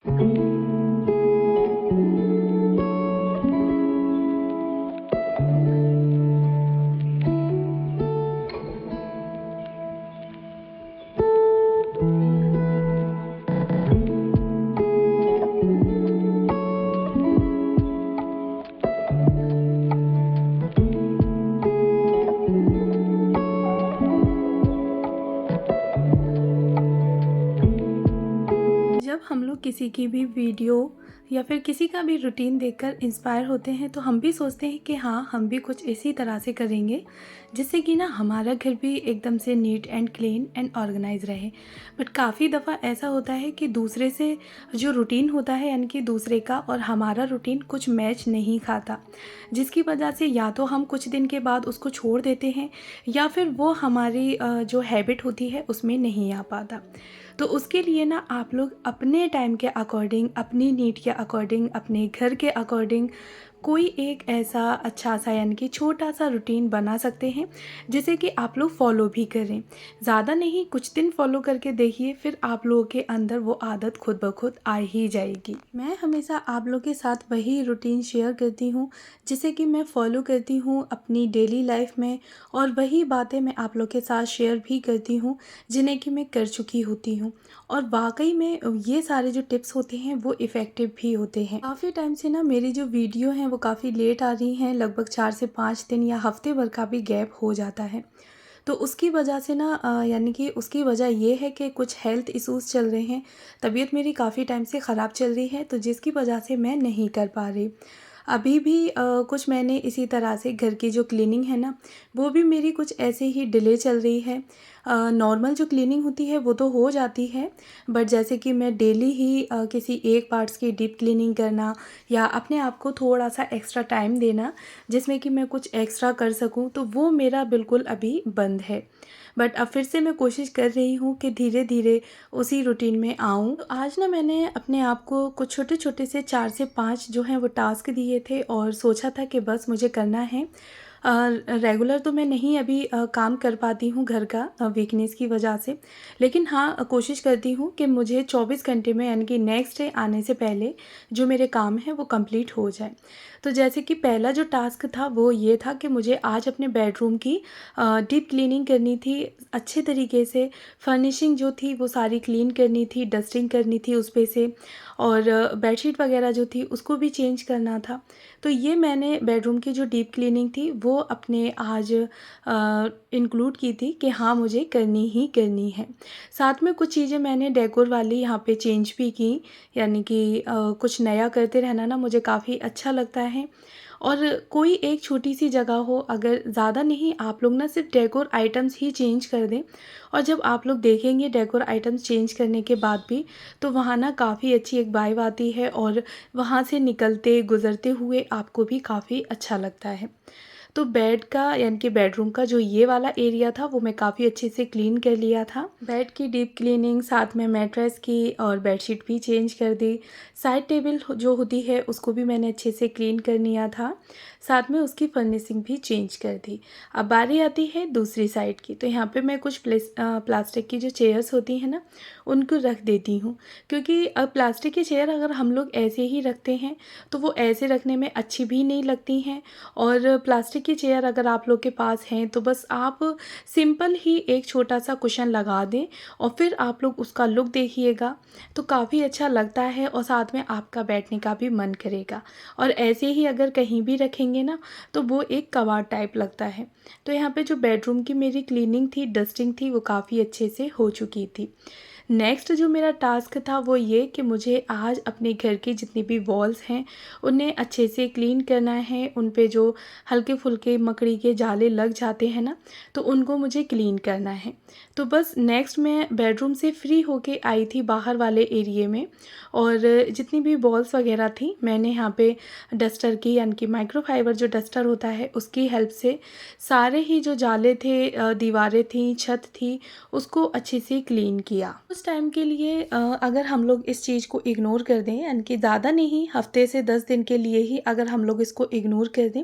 जब हम लोग किसी की भी वीडियो या फिर किसी का भी रूटीन देखकर इंस्पायर होते हैं तो हम भी सोचते हैं कि हाँ, हम भी कुछ इसी तरह से करेंगे जिससे कि ना हमारा घर भी एकदम से neat and clean and organise रहे। बट काफ़ी दफ़ा ऐसा होता है कि दूसरे से जो रूटीन होता है यानी कि दूसरे का और हमारा रूटीन कुछ मैच नहीं खाता, जिसकी वजह से या तो हम कुछ दिन के बाद उसको छोड़ देते हैं या फिर वो हमारी जो हैबिट होती है उसमें नहीं आ पाता। तो उसके लिए ना आप लोग अपने टाइम के अकॉर्डिंग, अपनी नीड के अकॉर्डिंग, अपने घर के अकॉर्डिंग कोई एक ऐसा अच्छा सा यानी कि छोटा सा रूटीन बना सकते हैं जिसे कि आप लोग फॉलो भी करें। ज़्यादा नहीं, कुछ दिन फॉलो करके देखिए, फिर आप लोगों के अंदर वो आदत खुद ब खुद आ ही जाएगी। मैं हमेशा आप लोगों के साथ वही रूटीन शेयर करती हूँ जिसे कि मैं फॉलो करती हूँ अपनी डेली लाइफ में, और वही बातें मैं आप लोग के साथ शेयर भी करती हूँ जिन्हें कि मैं कर चुकी होती हूँ। और वाकई में ये सारे जो टिप्स होते हैं वो इफ़ेक्टिव भी होते हैं। काफ़ी टाइम से ना मेरी जो वीडियो हैं वो काफ़ी लेट आ रही हैं, लगभग 4 से 5 दिन या हफ्ते भर का भी गैप हो जाता है। तो उसकी वजह से ना यानी कि उसकी वजह ये है कि कुछ हेल्थ इश्यूज़ चल रहे हैं। तबीयत मेरी काफ़ी टाइम से ख़राब चल रही है, तो जिसकी वजह से मैं नहीं कर पा रही। अभी भी कुछ मैंने इसी तरह से घर की जो क्लीनिंग है ना, वो भी मेरी कुछ ऐसे ही डिले चल रही है। नॉर्मल जो क्लीनिंग होती है वो तो हो जाती है, बट जैसे कि मैं डेली ही किसी एक पार्ट्स की डीप क्लीनिंग करना या अपने आप को थोड़ा सा एक्स्ट्रा टाइम देना जिसमें कि मैं कुछ एक्स्ट्रा कर सकूं, तो वो मेरा बिल्कुल अभी बंद है। बट अब फिर से मैं कोशिश कर रही हूँ कि धीरे धीरे उसी रूटीन में आऊँ। तो आज ना मैंने अपने आप को कुछ छोटे छोटे से 4 से 5 जो हैं वो टास्क दिए थे और सोचा था कि बस मुझे करना है। रेगुलर तो मैं नहीं अभी काम कर पाती हूँ घर का, वीकनेस की वजह से, लेकिन हाँ कोशिश करती हूँ कि मुझे 24 घंटे में यानी कि नेक्स्ट डे आने से पहले जो मेरे काम हैं वो कंप्लीट हो जाए। तो जैसे कि पहला जो टास्क था वो ये था कि मुझे आज अपने बेडरूम की डीप क्लीनिंग करनी थी, अच्छे तरीके से फर्निशिंग जो थी वो सारी क्लीन करनी थी, डस्टिंग करनी थी उस पे से, और बेडशीट वगैरह जो थी उसको भी चेंज करना था। तो ये मैंने बेडरूम की जो डीप क्लीनिंग थी वो अपने आज इंक्लूड की थी कि हाँ मुझे करनी ही करनी है। साथ में कुछ चीज़ें मैंने डेकोर वाली यहाँ पे चेंज भी की, यानी कि कुछ नया करते रहना ना मुझे काफ़ी अच्छा लगता है। और कोई एक छोटी सी जगह हो, अगर ज़्यादा नहीं, आप लोग ना सिर्फ डेकोर आइटम्स ही चेंज कर दें, और जब आप लोग देखेंगे डेकोर आइटम्स चेंज करने के बाद भी, तो वहाँ ना काफ़ी अच्छी एक वाइब आती है और वहाँ से निकलते गुज़रते हुए आपको भी काफ़ी अच्छा लगता है। तो बेड का यानी कि बेडरूम का जो ये वाला एरिया था वो मैं काफ़ी अच्छे से क्लीन कर लिया था। बेड की डीप क्लीनिंग, साथ में मैट्रेस की और बेडशीट भी चेंज कर दी। साइड टेबल जो होती है उसको भी मैंने अच्छे से क्लीन कर लिया था, साथ में उसकी फर्निशिंग भी चेंज कर दी। अब बारी आती है दूसरी साइड की, तो यहाँ पे मैं कुछ प्लास्टिक की जो चेयर्स होती हैं ना उनको रख देती हूँ, क्योंकि अब प्लास्टिक की चेयर अगर हम लोग ऐसे ही रखते हैं तो वो ऐसे रखने में अच्छी भी नहीं लगती हैं। और प्लास्टिक की चेयर अगर आप लोग के पास हैं तो बस आप सिंपल ही एक छोटा सा कुशन लगा दें और फिर आप लोग उसका लुक देखिएगा, तो काफ़ी अच्छा लगता है और साथ में आपका बैठने का भी मन करेगा। और ऐसे ही अगर कहीं भी रखेंगे ना तो वो एक कबाड़ टाइप लगता है। तो यहाँ पे जो बेडरूम की मेरी क्लीनिंग थी, डस्टिंग थी, वो काफ़ी अच्छे से हो चुकी थी। नेक्स्ट जो मेरा टास्क था वो ये कि मुझे आज अपने घर की जितनी भी वॉल्स हैं उन्हें अच्छे से क्लीन करना है। उन पे जो हल्के फुल्के मकड़ी के जाले लग जाते हैं ना, तो उनको मुझे क्लीन करना है। तो बस नेक्स्ट मैं बेडरूम से फ्री होके आई थी बाहर वाले एरिए में, और जितनी भी वॉल्स वगैरह थी मैंने यहाँ पे डस्टर की यानी कि माइक्रोफाइबर जो डस्टर होता है उसकी हेल्प से सारे ही जो जाले थे, दीवारें थी, छत थी, उसको अच्छे से क्लीन किया। कुछ कुछ टाइम के लिए अगर हम लोग इस चीज़ को इग्नोर कर दें, यानी कि ज़्यादा नहीं, हफ्ते से 10 दिन के लिए ही अगर हम लोग इसको इग्नोर कर दें,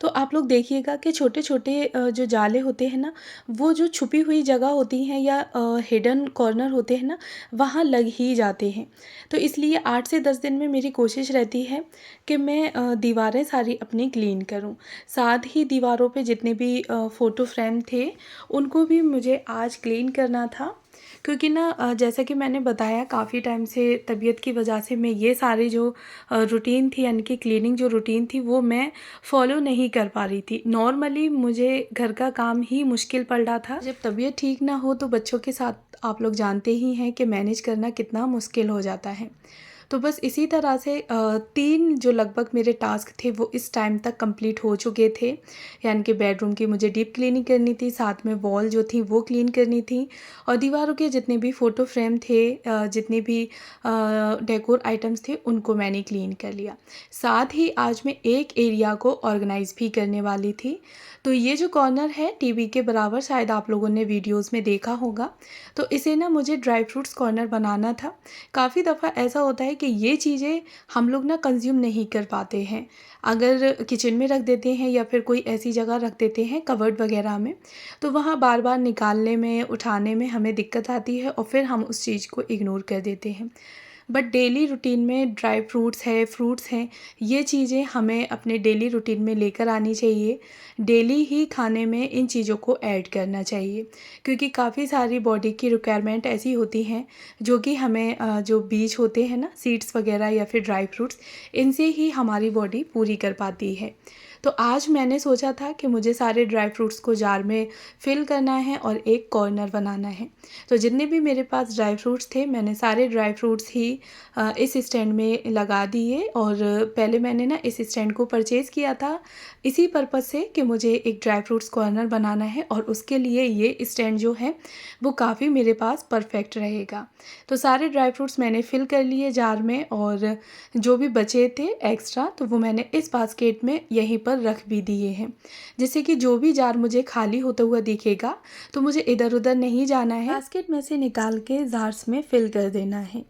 तो आप लोग देखिएगा कि छोटे छोटे जो जाले होते हैं ना, वो जो छुपी हुई जगह होती हैं या हिडन कॉर्नर होते हैं ना, वहाँ लग ही जाते हैं। तो इसलिए 8 से 10 दिन में मेरी कोशिश रहती है कि मैं दीवारें सारी अपनी क्लीन करूँ। साथ ही दीवारों पे जितने भी फ़ोटो फ्रेम थे, उनको भी मुझे आज क्लीन करना था, क्योंकि ना जैसा कि मैंने बताया, काफ़ी टाइम से तबीयत की वजह से मैं ये सारी जो रूटीन थी, यानी कि क्लीनिंग जो रूटीन थी, वो मैं फॉलो नहीं कर पा रही थी। नॉर्मली मुझे घर का काम ही मुश्किल पड़ रहा था। जब तबीयत ठीक ना हो तो बच्चों के साथ आप लोग जानते ही हैं कि मैनेज करना कितना मुश्किल हो जाता है। तो बस इसी तरह से 3 जो लगभग मेरे टास्क थे वो इस टाइम तक कंप्लीट हो चुके थे। यानी कि बेडरूम की मुझे डीप क्लीनिंग करनी थी, साथ में वॉल जो थी वो क्लीन करनी थी, और दीवारों के जितने भी फ़ोटो फ्रेम थे, जितने भी डेकोर आइटम्स थे, उनको मैंने क्लीन कर लिया। साथ ही आज मैं एक एरिया को ऑर्गेनाइज़ भी करने वाली थी। तो ये जो कॉर्नर है टीवी के बराबर, शायद आप लोगों ने वीडियोज़ में देखा होगा, तो इसे ना मुझे ड्राई फ्रूट्स कॉर्नर बनाना था। काफ़ी दफ़ा ऐसा होता है कि ये चीज़ें हम लोग ना कंज्यूम नहीं कर पाते हैं। अगर किचन में रख देते हैं या फिर कोई ऐसी जगह रख देते हैं कबर्ड वगैरह में, तो वहाँ बार-बार निकालने में, उठाने में हमें दिक्कत आती है और फिर हम उस चीज़ को इग्नोर कर देते हैं। बट डेली रूटीन में ड्राई फ्रूट्स है, फ्रूट्स हैं, ये चीज़ें हमें अपने डेली रूटीन में लेकर आनी चाहिए। डेली ही खाने में इन चीज़ों को ऐड करना चाहिए, क्योंकि काफ़ी सारी बॉडी की रिक्वायरमेंट ऐसी होती हैं जो कि हमें जो बीज होते हैं ना, सीड्स वगैरह या फिर ड्राई फ्रूट्स, इनसे ही हमारी बॉडी पूरी कर पाती है। तो आज मैंने सोचा था कि मुझे सारे ड्राई फ्रूट्स को जार में फ़िल करना है और एक कॉर्नर बनाना है। तो जितने भी मेरे पास ड्राई फ्रूट्स थे, मैंने सारे ड्राई फ्रूट्स ही इस स्टैंड में लगा दिए। और पहले मैंने ना इस स्टैंड को परचेज़ किया था इसी पर्पज़ से कि मुझे एक ड्राई फ्रूट्स कॉर्नर बनाना है, और उसके लिए ये स्टैंड जो है वो काफ़ी मेरे पास परफेक्ट रहेगा। तो सारे ड्राई फ्रूट्स मैंने फ़िल कर लिए जार में, और जो भी बचे थे एक्स्ट्रा, तो वो मैंने इस बास्केट में यहीं पर रख भी दिए हैं, जिससे कि जो भी जार मुझे खाली होता हुआ दिखेगा तो मुझे इधर उधर नहीं जाना है, बास्केट में से निकाल के जार्स में फ़िल कर देना है।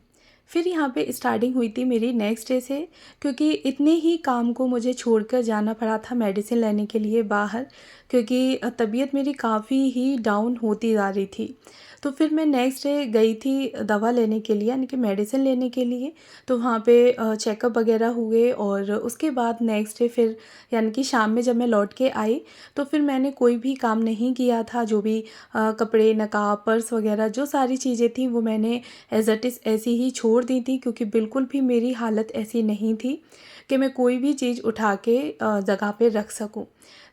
फिर यहाँ पे स्टार्टिंग हुई थी मेरी नेक्स्ट डे से, क्योंकि इतने ही काम को मुझे छोड़कर जाना पड़ा था मेडिसिन लेने के लिए बाहर, क्योंकि तबीयत मेरी काफ़ी ही डाउन होती जा रही थी। तो फिर मैं नेक्स्ट डे गई थी दवा लेने के लिए, यानी कि मेडिसिन लेने के लिए। तो वहाँ पे चेकअप वगैरह हुए, और उसके बाद नेक्स्ट डे फिर, यानी कि शाम में जब मैं लौट के आई, तो फिर मैंने कोई भी काम नहीं किया था। जो भी कपड़े, नकाब, पर्स वगैरह जो सारी चीज़ें थी वो मैंने एज़ इट इज़ ऐसी ही छोड़ दी थी, क्योंकि बिल्कुल भी मेरी हालत ऐसी नहीं थी कि मैं कोई भी चीज़ उठा के जगह पे रख सकूं।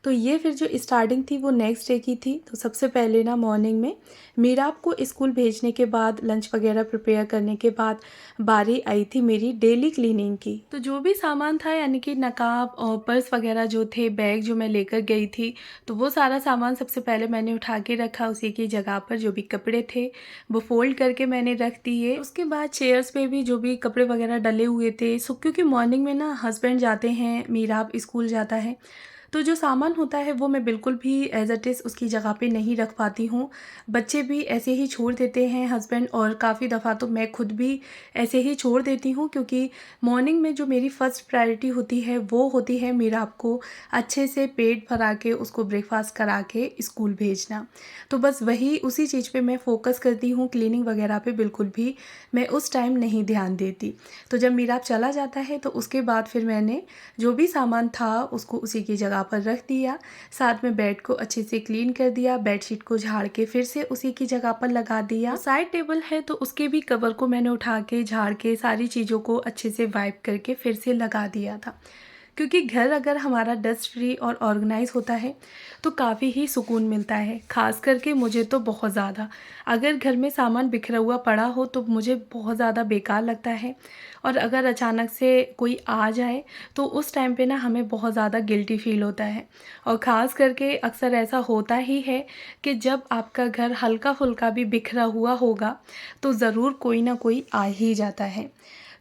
तो ये फिर जो स्टार्टिंग थी वो नेक्स्ट डे की थी। तो सबसे पहले ना मॉर्निंग में मीराब को स्कूल भेजने के बाद, लंच वगैरह प्रिपेयर करने के बाद, बारी आई थी मेरी डेली क्लीनिंग की। तो जो भी सामान था, यानी कि नकाब और पर्स वगैरह जो थे, बैग जो मैं लेकर गई थी, तो वो सारा सामान सबसे पहले मैंने उठा के रखा उसी की जगह पर। जो भी कपड़े थे वो फोल्ड करके मैंने रख दिए। उसके बाद चेयर्स पे भी जो भी कपड़े वगैरह डले हुए थे, सो क्योंकि मॉर्निंग में ना हस्बैंड जाते हैं, मीराब स्कूल जाता है, तो जो सामान होता है वो मैं बिल्कुल भी एज़ इट इज़ उसकी जगह पे नहीं रख पाती हूँ। बच्चे भी ऐसे ही छोड़ देते हैं हस्बैंड, और काफ़ी दफ़ा तो मैं खुद भी ऐसे ही छोड़ देती हूँ, क्योंकि मॉर्निंग में जो मेरी फ़र्स्ट प्रायोरिटी होती है वो होती है मेरा आपको अच्छे से पेट भरा के उसको ब्रेकफास्ट करा के स्कूल भेजना। तो बस वही उसी चीज़ पे मैं फ़ोकस करती हूँ, क्लीनिंग वगैरह पे बिल्कुल भी मैं उस टाइम नहीं ध्यान देती। तो जब मीराब चला जाता है तो उसके बाद फिर मैंने जो भी सामान था उसको उसी की जगह पर रख दिया। साथ में बेड को अच्छे से क्लीन कर दिया, बेडशीट को झाड़ के फिर से उसी की जगह पर लगा दिया। साइड टेबल है तो उसके भी कवर को मैंने उठा के, झाड़ के, सारी चीज़ों को अच्छे से वाइप करके फिर से लगा दिया था, क्योंकि घर अगर हमारा डस्ट फ्री और ऑर्गेनाइज होता है तो काफ़ी ही सुकून मिलता है। ख़ास करके मुझे तो बहुत ज़्यादा, अगर घर में सामान बिखरा हुआ पड़ा हो तो मुझे बहुत ज़्यादा बेकार लगता है, और अगर अचानक से कोई आ जाए तो उस टाइम पे ना हमें बहुत ज़्यादा गिल्टी फील होता है। और ख़ास करके अक्सर ऐसा होता ही है कि जब आपका घर हल्का फुल्का भी बिखरा हुआ होगा तो ज़रूर कोई ना कोई आ ही जाता है।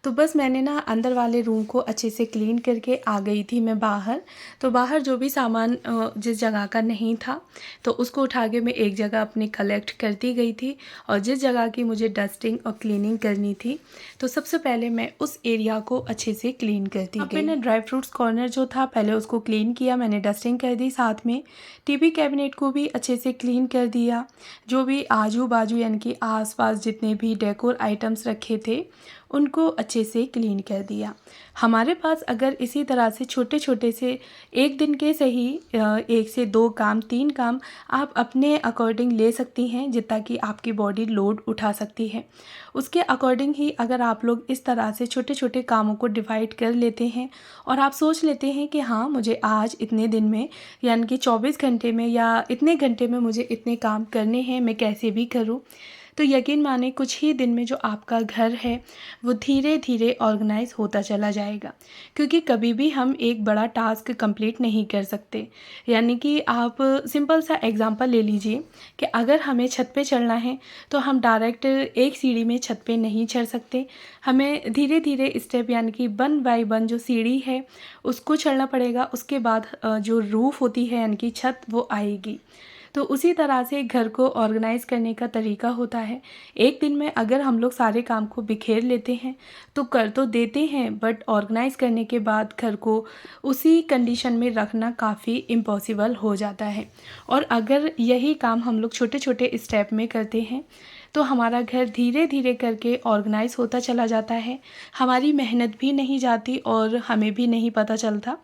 तो बस मैंने ना अंदर वाले रूम को अच्छे से क्लीन करके आ गई थी मैं बाहर। तो बाहर जो भी सामान जिस जगह का नहीं था तो उसको उठा के मैं एक जगह अपने कलेक्ट करती गई थी, और जिस जगह की मुझे डस्टिंग और क्लीनिंग करनी थी तो सबसे पहले मैं उस एरिया को अच्छे से क्लीन करती गई। मैंने ड्राई फ्रूट्स कॉर्नर जो था पहले उसको क्लीन किया, मैंने डस्टिंग कर दी, साथ में टीवी कैबिनेट को भी अच्छे से क्लीन कर दिया। जो भी आजू बाजू यानी कि आसपास जितने भी डेकोर आइटम्स रखे थे उनको अच्छे से क्लीन कर दिया। हमारे पास अगर इसी तरह से छोटे छोटे से एक दिन के सही 1 से 2 काम 3 काम आप अपने अकॉर्डिंग ले सकती हैं, जितना कि आपकी बॉडी लोड उठा सकती है उसके अकॉर्डिंग ही अगर आप लोग इस तरह से छोटे छोटे कामों को डिवाइड कर लेते हैं और आप सोच लेते हैं कि हाँ मुझे आज इतने दिन में यानी कि 24 घंटे में या इतने घंटे में मुझे इतने काम करने हैं, मैं कैसे भी करूँ, तो यकीन माने कुछ ही दिन में जो आपका घर है वो धीरे धीरे ऑर्गेनाइज होता चला जाएगा। क्योंकि कभी भी हम एक बड़ा टास्क कंप्लीट नहीं कर सकते। यानी कि आप सिंपल सा एग्जांपल ले लीजिए कि अगर हमें छत पे चढ़ना है तो हम डायरेक्ट एक सीढ़ी में छत पे नहीं चढ़ सकते, हमें धीरे धीरे स्टेप यानी कि 1 बाय 1 जो सीढ़ी है उसको चढ़ना पड़ेगा। उसके बाद जो रूफ़ होती है यानी कि छत वो आएगी। तो उसी तरह से घर को ऑर्गेनाइज़ करने का तरीका होता है। एक दिन में अगर हम लोग सारे काम को बिखेर लेते हैं तो कर तो देते हैं, बट ऑर्गेनाइज़ करने के बाद घर को उसी कंडीशन में रखना काफ़ी इम्पॉसिबल हो जाता है। और अगर यही काम हम लोग छोटे छोटे स्टेप में करते हैं तो हमारा घर धीरे धीरे करके ऑर्गेनाइज़ होता चला जाता है। हमारी मेहनत भी नहीं जाती और हमें भी नहीं पता चलता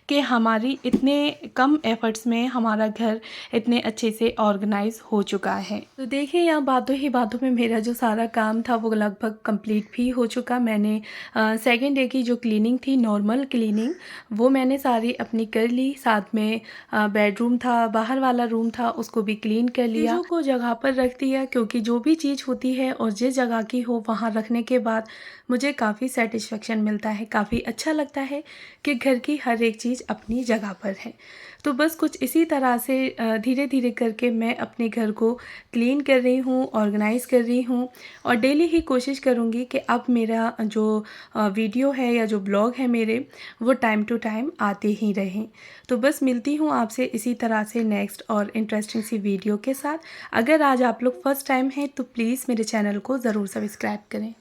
कि हमारी इतने कम एफ़र्ट्स में हमारा घर इतने अच्छे से ऑर्गेनाइज़ हो चुका है। तो देखिए यहाँ बातों ही बातों में मेरा जो सारा काम था वो लगभग कंप्लीट भी हो चुका। मैंने सेकेंड डे की जो क्लीनिंग थी, नॉर्मल क्लीनिंग, वो मैंने सारी अपनी कर ली। साथ में बेडरूम था, बाहर वाला रूम था, उसको भी क्लीन कर लिया। चीज़ों को जगह पर रख दिया, क्योंकि जो भी चीज़ होती है और जिस जगह की हो वहाँ रखने के बाद मुझे काफ़ी सेटिस्फेक्शन मिलता है, काफ़ी अच्छा लगता है कि घर की हर एक चीज़ अपनी जगह पर है। तो बस कुछ इसी तरह से धीरे धीरे करके मैं अपने घर को क्लीन कर रही हूँ, ऑर्गेनाइज़ कर रही हूँ, और डेली ही कोशिश करूँगी कि अब मेरा जो वीडियो है या जो ब्लॉग है मेरे, वो टाइम टू टाइम आते ही रहें। तो बस मिलती हूँ आपसे इसी तरह से नेक्स्ट और इंटरेस्टिंग सी वीडियो के साथ। अगर आज आप लोग फर्स्ट टाइम हैं तो प्लीज़ मेरे चैनल को ज़रूर सब्सक्राइब करें।